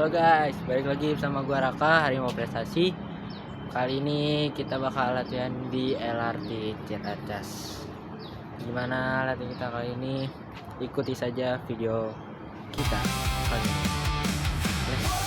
Halo guys, balik lagi bersama gua Raka, Harimau Prestasi. Kali ini kita bakal latihan di LRT Ciracas. Gimana latihan kita kali ini? Ikuti saja video kita kali ini. Let's.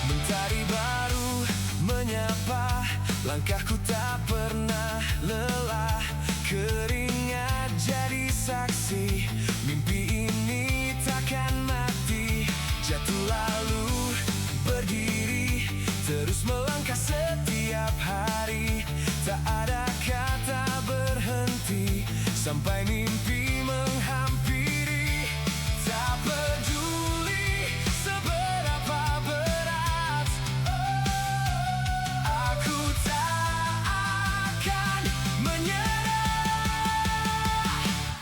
Mentari baru menyapa, langkahku tak pernah lelah. Keringat jadi saksi, mimpi ini takkan mati. Jatuh lalu berdiri, terus melangkah setiap hari. Tak ada kata berhenti, sampai mimpi menghampiri. Tak peduli seberapa berat, aku tak akan menyerah.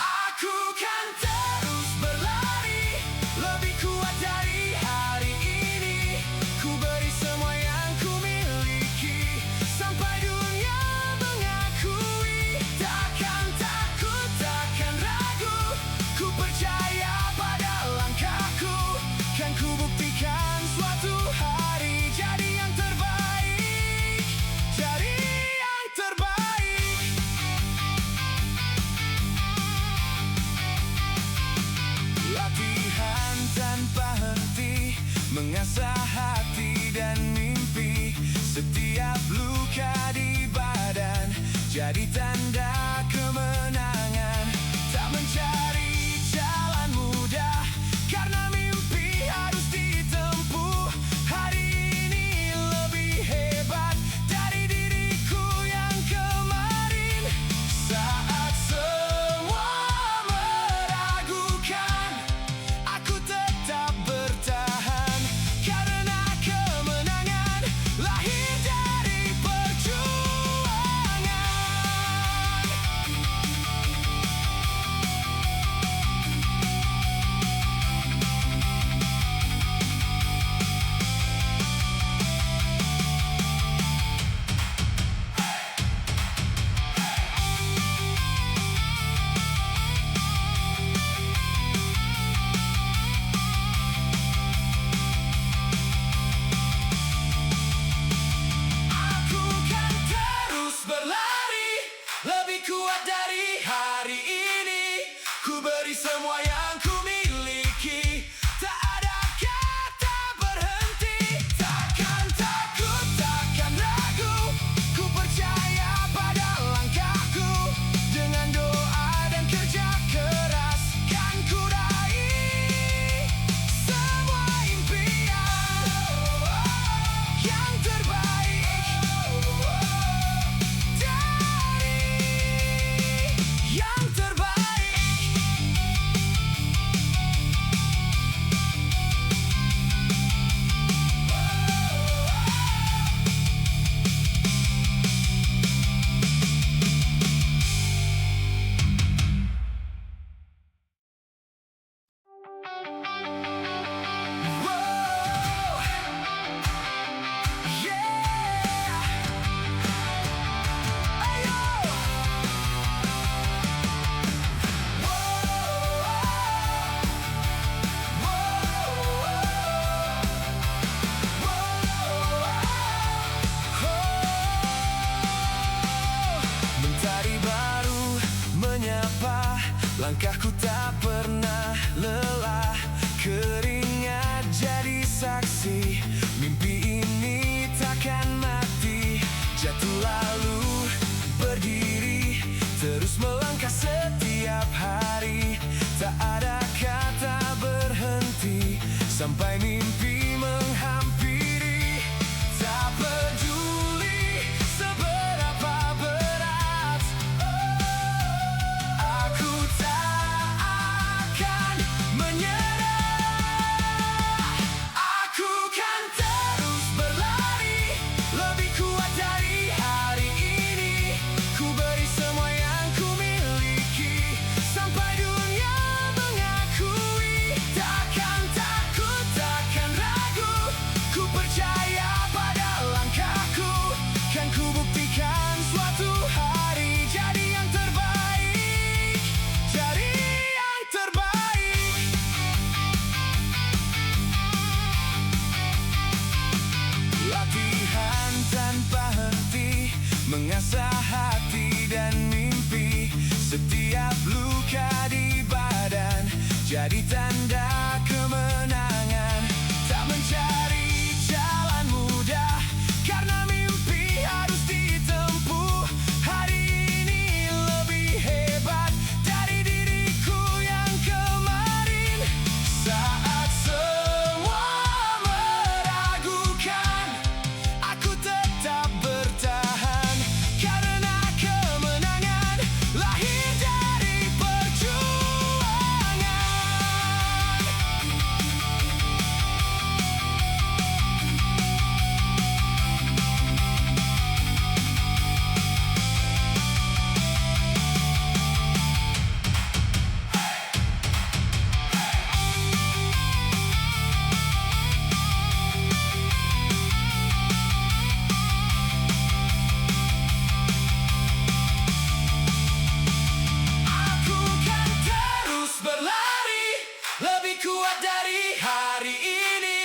Aku kan terus berlari, lebih kuat dari hari ini. Ku beri semua yang ku miliki, sampai dunia mengakui. Takkan takut, takkan ragu, ku percaya pada langkahku. Kan ku buktikan suatu hari jadi yang terbaik, jadi yang terbaik. Latihan tanpa henti, mengasah hati dan mimpi. Setiap luka di badan jadi tanda kemenangan. Tak mencari jalan mudah, karena mimpi harus ditempuh. Hari ini lebih hebat dari diriku yang kemarin. Saat semua meragukan, aku tetap bertahan, karena kemenangan lahir dari perjuangan. Aku kan terus berlari, lebih kuat dari hari ini. Ku beri semua yang ku miliki, tak ada kata berhenti. Takkan takut, takkan ragu, ku percaya pada langkahku. Dengan doa dan kerja keras, kan ku raih semua impian. Yang terbaik dari yang terbaik. Wow, yeah, ayo. Mentari baru menyapa, langkahku tak pernah lelah. Keringat jadi saksi, mimpi ini takkan mati. Jatuh lalu berdiri, terus melangkah setiap hari. Tak ada kata berhenti, sampai mimpi menghampiri. Tak peduli seberapa berat, aku tak akan menyerah. Aku kan terus berlari, lebih kuat dari hari mengasah hati dan mimpi. Setiap luka di badan jadi tanda kemenangan. Tak mencari jalan mudah karena mimpi harus ditempuh. Hari ini lebih hebat dari diriku yang kemarin. Saat semua meragukan, aku tetap bertahan karena kemenangan lahir dari perjuangan. Aku kan terus berlari, lebih kuat dari hari ini.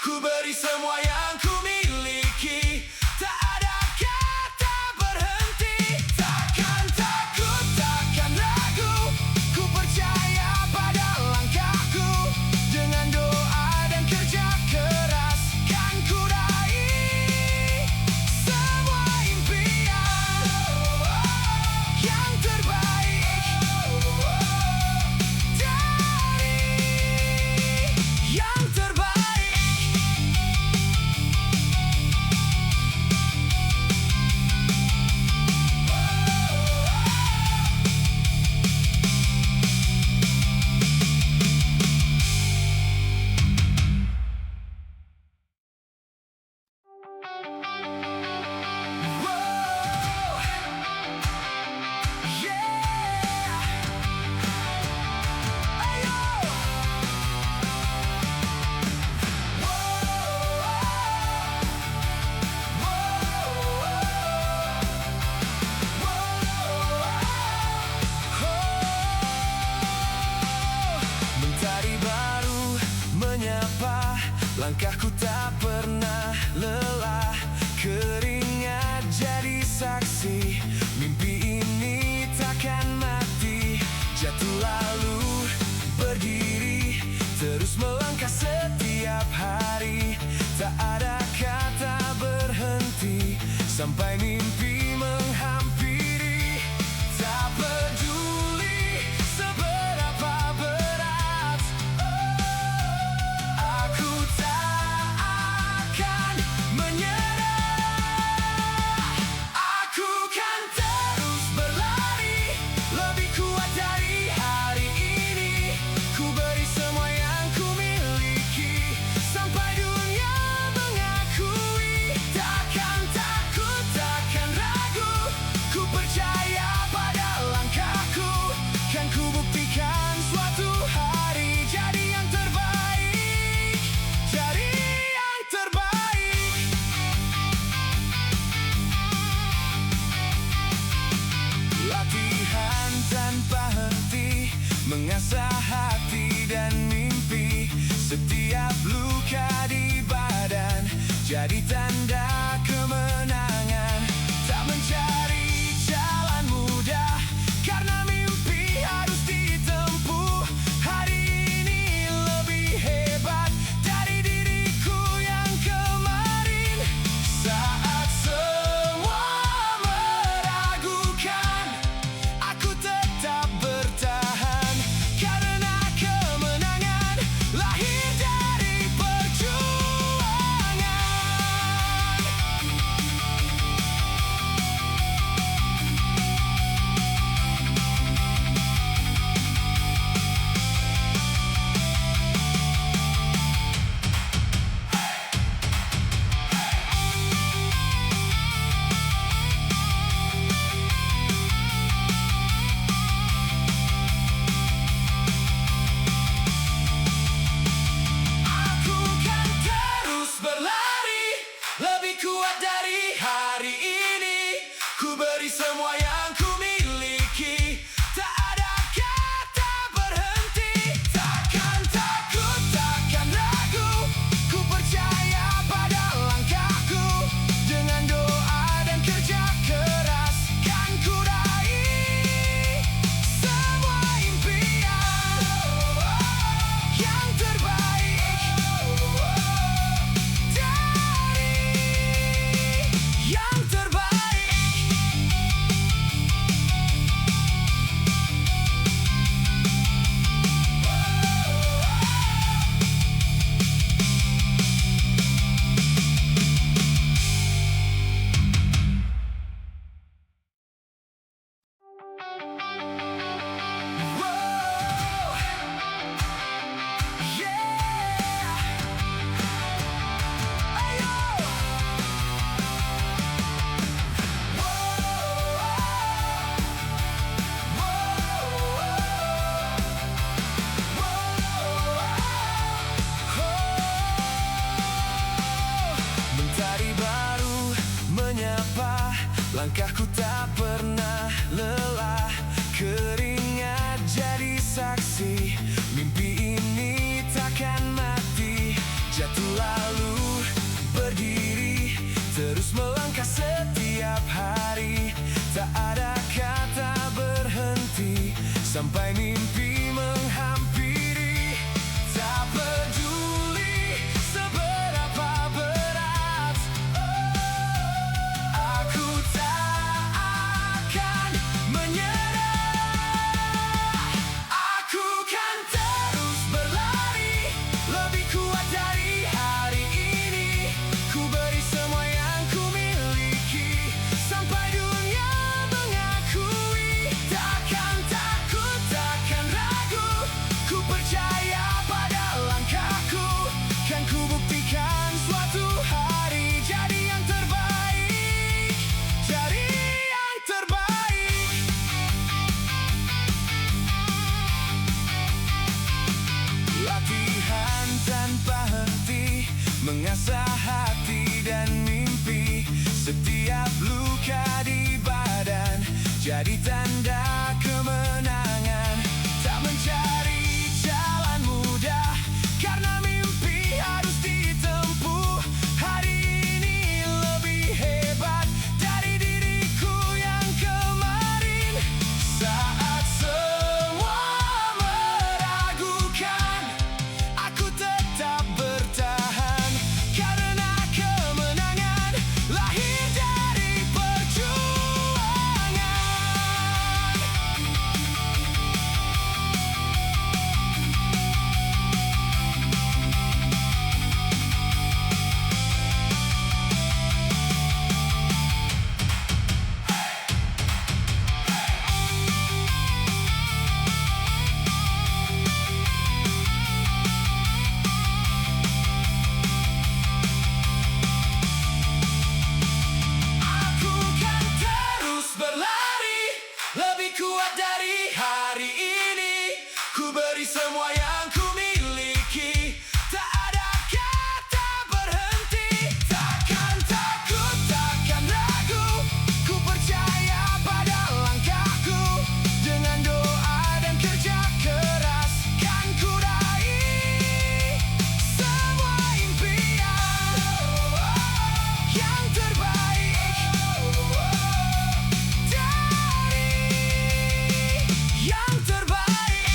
Ku beri semua yang ku miliki, tak ada kata berhenti. Takkan takut, takkan ragu, ku percaya pada langkahku. Dengan doa dan kerja keras kan ku raih semua impian. Yang terbaik dari yang terbaik. Wow, yeah, ayo. Mentari baru menyapa, langkahku tak pernah lelah. Keringat jadi saksi, mimpi ini takkan mati. Jatuh lalu berdiri, terus melangkah setiap hari. Tak ada kata berhenti sampai mimpi menghampiri. Tak peduli seberapa berat, aku tak akan menyerah. Aku kan terus berlari, lebih kuat dari hari ini. Ku beri semua yang ku miliki sampai dunia mengakui. Takkan takut, takkan ragu, ku percaya pada langkahku. Kan ku buktikan suatu hari jadi yang terbaik, jadi yang terbaik. Latihan tanpa henti, mengasah hati dan mimpi. Setiap luka di badan jadi tanda kemenangan. Tak mencari jalan mudah karena mimpi harus ditempuh. Hari ini lebih hebat dari diriku yang kemarin. Saat semua meragukan, aku tetap bertahan karena kemenangan lahir dari perjuangan. Mentari baru menyapa, langkahku tak pernah lelah. Keringat jadi saksi, mimpi ini takkan mati. Jatuh lalu berdiri, terus melangkah setiap hari. Tak ada kata berhenti, sampai mimpi menghampiri. Tak peduli seberapa berat, aku tak akan menyerah. Aku kan terus berlari, lebih kuat dari hari ini. Ku beri semua yang ku miliki, sampai dunia mengakui. Takkan takut, takkan ragu, ku percaya pada langkahku. Kan ku buktikan suatu hari jadi yang terbaik, jadi yang terbaik. Latihan tanpa henti, mengasah hati dan mimpi. Setiap luka di badan jadi tanda kemenangan. Tak mencari jalan mudah, karena mimpi harus ditempuh. Hari ini lebih hebat dari diriku yang kemarin. Saat semua meragukan, aku tetap bertahan, karena kemenangan lahir dari perjuangan. Aku kan terus berlari, lebih kuat dari hari ini. Ku beri semua yang ku miliki, tak ada kata berhenti. Takkan takut, takkan ragu, ku percaya pada langkahku. Dengan doa dan kerja keras, kan ku raih semua impian. Yang terbaik dari yang terbaik.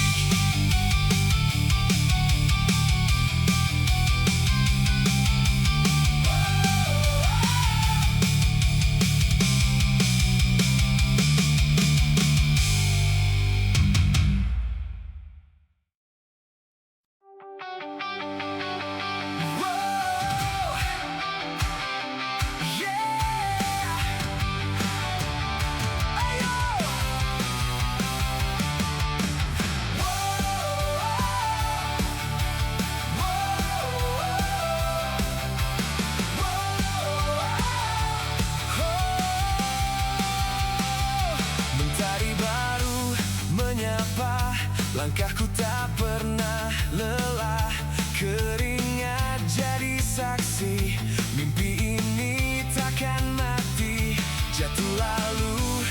Wow, yeah, ayo. Mentari baru menyapa, langkahku tak pernah lelah. Keringat jadi saksi, mimpi ini takkan mati. Jatuh lalu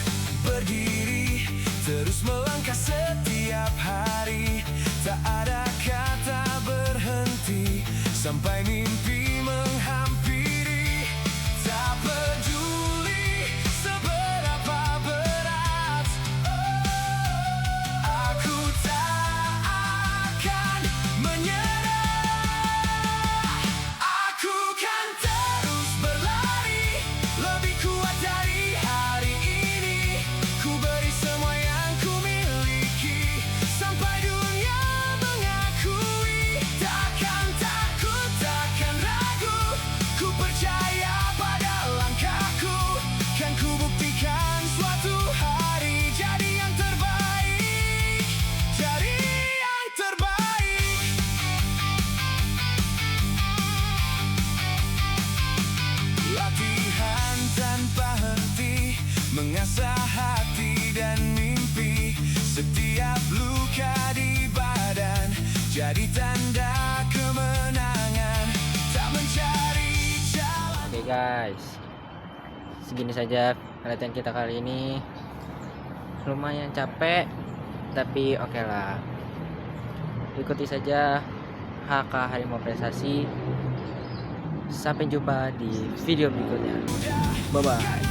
berdiri, terus melangkah setiap hari. Tak ada kata berhenti, sampai mimpi menghampiri. Tak peduli seberapa berat, aku tak akan menyerah. Aku kan terus berlari, lebih kuat dari hari ini. Ku beri semua yang ku miliki, sampai dunia mengakui. Takkan takut, takkan ragu, ku percaya pada langkahku. Kan ku buktikan suatu hari jadi yang terbaik, jadi yang terbaik. Latihan tanpa henti, mengasah hati dan mimpi. Setiap luka di badan jadi tanda kemenangan. Tak mencari jalan. Oke Oke guys, segini saja latihan kita kali ini. Lumayan capek, tapi oke lah. Ikuti saja HK Harimau Prestasi. Sampai jumpa di video berikutnya. Bye bye.